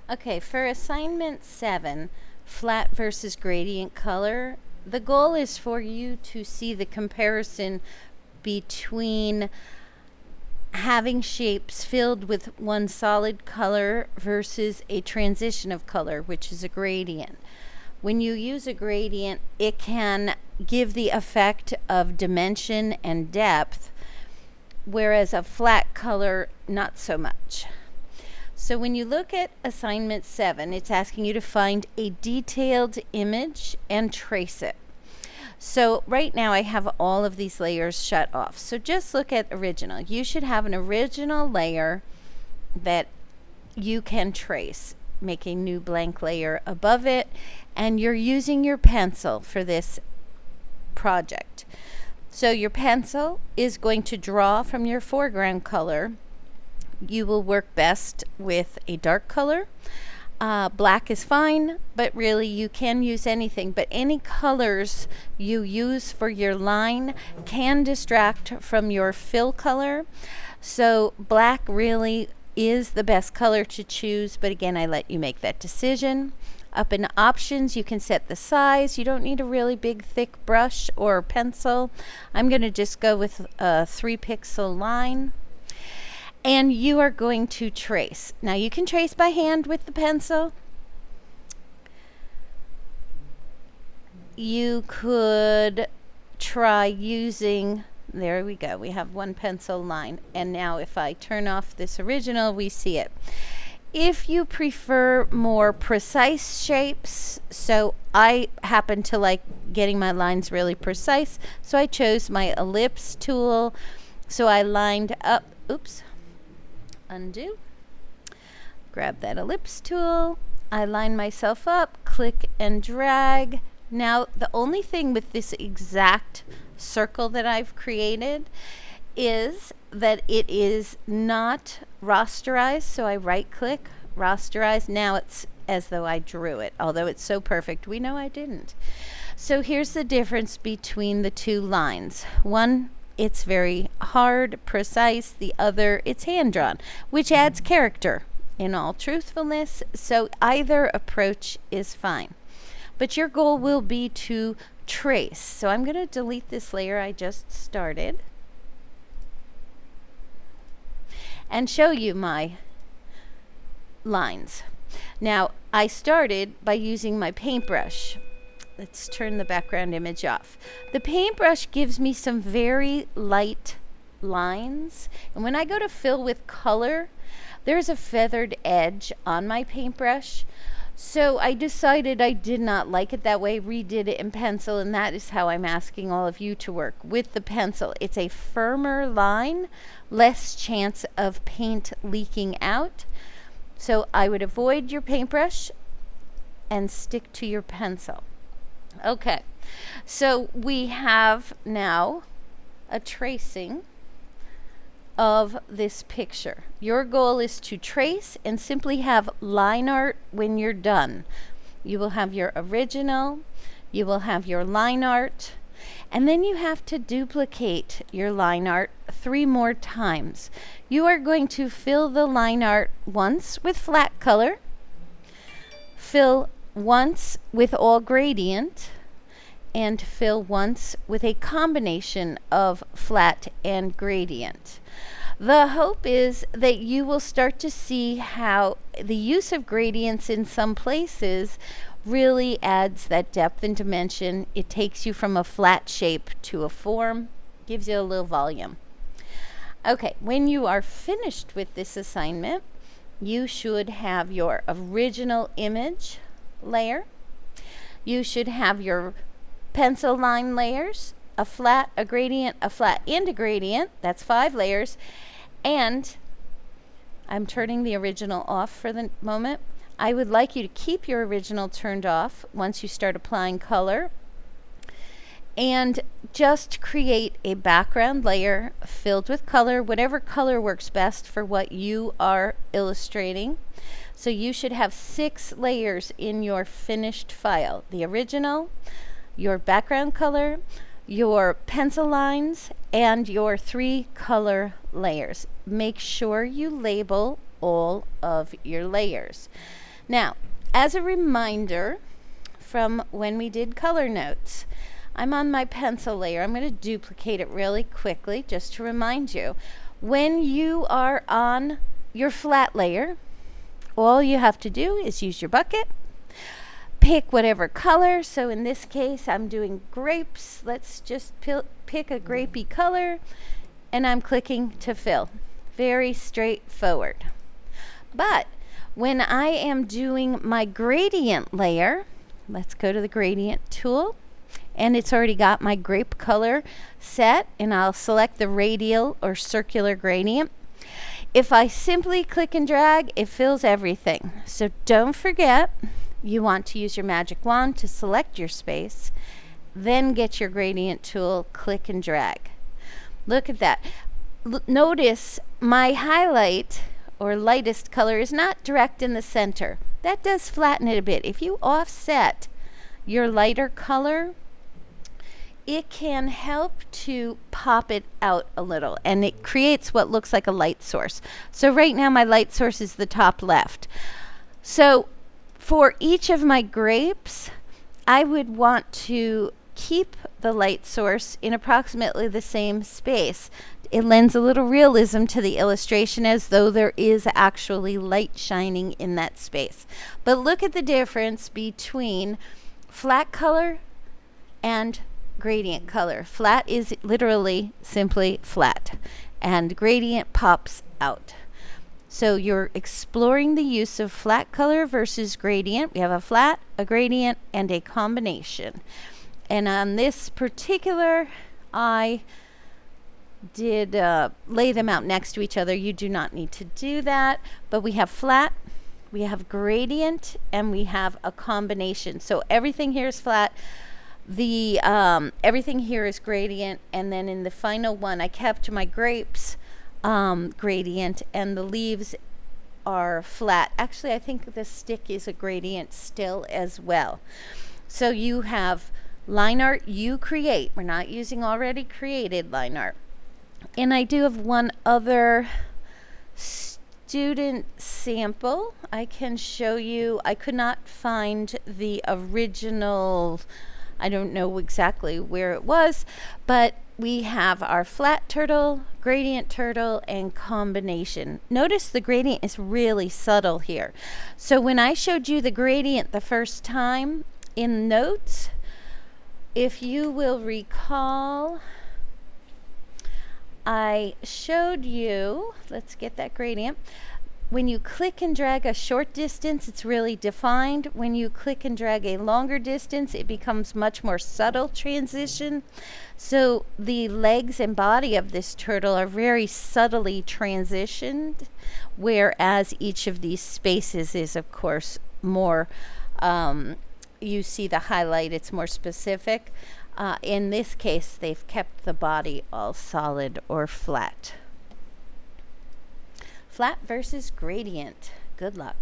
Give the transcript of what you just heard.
Okay, for assignment 7, flat versus gradient color, the goal is for you to see the comparison between having shapes filled with one solid color versus a transition of color, which is a gradient. When you use a gradient, it can give the effect of dimension and depth, whereas a flat color, not so much. So when you look at assignment 7, it's asking you to find a detailed image and trace it. So right now I have all of these layers shut off. So just look at original. You should have an original layer that you can trace. Make a new blank layer above it, and you're using your pencil for this project. So your pencil is going to draw from your foreground color. You will work best with a dark color. Black is fine, but really you can use anything. But any colors you use for your line can distract from your fill color. So black really is the best color to choose, but again, I let you make that decision. Up in options, you can set the size. You don't need a really big, thick brush or pencil. I'm going to just go with a 3-pixel line. And you are going to trace. Now you can trace by hand with the pencil. You could try using, there we go, we have one pencil line. And now if I turn off this original, we see it. If you prefer more precise shapes, so I happen to like getting my lines really precise, so I chose my ellipse tool. So I lined up, oops. Undo, grab that ellipse tool, I line myself up, click and drag. Now the only thing with this exact circle that I've created is that it is not rasterized, so I right click, rasterize. Now it's as though I drew it, although it's so perfect we know I didn't. So here's the difference between the two lines. One, it's very hard, precise. The other, it's hand-drawn, which adds character in all truthfulness. So either approach is fine. But your goal will be to trace. So I'm going to delete this layer I just started and show you my lines. Now, I started by using my paintbrush. Let's turn the background image off. The paintbrush gives me some very light lines. And when I go to fill with color, there's a feathered edge on my paintbrush. So I decided I did not like it that way, redid it in pencil, and that is how I'm asking all of you to work with the pencil. It's a firmer line, less chance of paint leaking out. So I would avoid your paintbrush and stick to your pencil. Okay, so we have now a tracing of this picture. Your goal is to trace and simply have line art when you're done. You will have your original, you will have your line art, and then you have to duplicate your line art 3 more times. You are going to fill the line art once with flat color, fill once with all gradient, and fill once with a combination of flat and gradient. The hope is that you will start to see how the use of gradients in some places really adds that depth and dimension. It takes you from a flat shape to a form, gives you a little volume. Okay, when you are finished with this assignment, you should have your original image layer. You should have your pencil line layers, a flat, a gradient, a flat, and a gradient. That's 5 layers. And I'm turning the original off for the moment. I would like you to keep your original turned off once you start applying color. And just create a background layer filled with color, whatever color works best for what you are illustrating. So you should have 6 layers in your finished file. The original, your background color, your pencil lines, and your 3 color layers. Make sure you label all of your layers. Now, as a reminder from when we did color notes, I'm on my pencil layer. I'm going to duplicate it really quickly just to remind you. When you are on your flat layer, all you have to do is use your bucket, pick whatever color. So in this case, I'm doing grapes. Let's just pick a grapey color, and I'm clicking to fill. Very straightforward. But when I am doing my gradient layer, let's go to the gradient tool, and it's already got my grape color set, and I'll select the radial or circular gradient. If I simply click and drag, it fills everything. So don't forget, you want to use your magic wand to select your space, then get your gradient tool, click and drag. Look at that. Notice my highlight or lightest color is not direct in the center. That does flatten it a bit. If you offset your lighter color, it can help to pop it out a little, and it creates what looks like a light source. So right now my light source is the top left. So for each of my grapes, I would want to keep the light source in approximately the same space. It lends a little realism to the illustration, as though there is actually light shining in that space. But look at the difference between flat color and gradient color. Flat is literally simply flat, and gradient pops out. So you're exploring the use of flat color versus gradient. We have a flat, a gradient, and a combination. And on this particular, I did lay them out next to each other. You do not need to do that, but we have flat, we have gradient, and we have a combination. So everything here is flat, the everything here is gradient, and then in the final one I kept my grapes gradient, and the leaves are flat. Actually, I think the stick is a gradient still as well. So you have line art you create. We're not using already created line art. And I do have one other student sample I can show you. I could not find the original, I don't know exactly where it was, but we have our flat turtle, gradient turtle, and combination. Notice the gradient is really subtle here. So when I showed you the gradient the first time in notes, if you will recall, I showed you, let's get that gradient. When you click and drag a short distance, it's really defined. When you click and drag a longer distance, it becomes much more subtle transition. So the legs and body of this turtle are very subtly transitioned, whereas each of these spaces is, of course, more, you see the highlight, it's more specific. In this case, they've kept the body all solid or flat. Flat versus gradient. Good luck.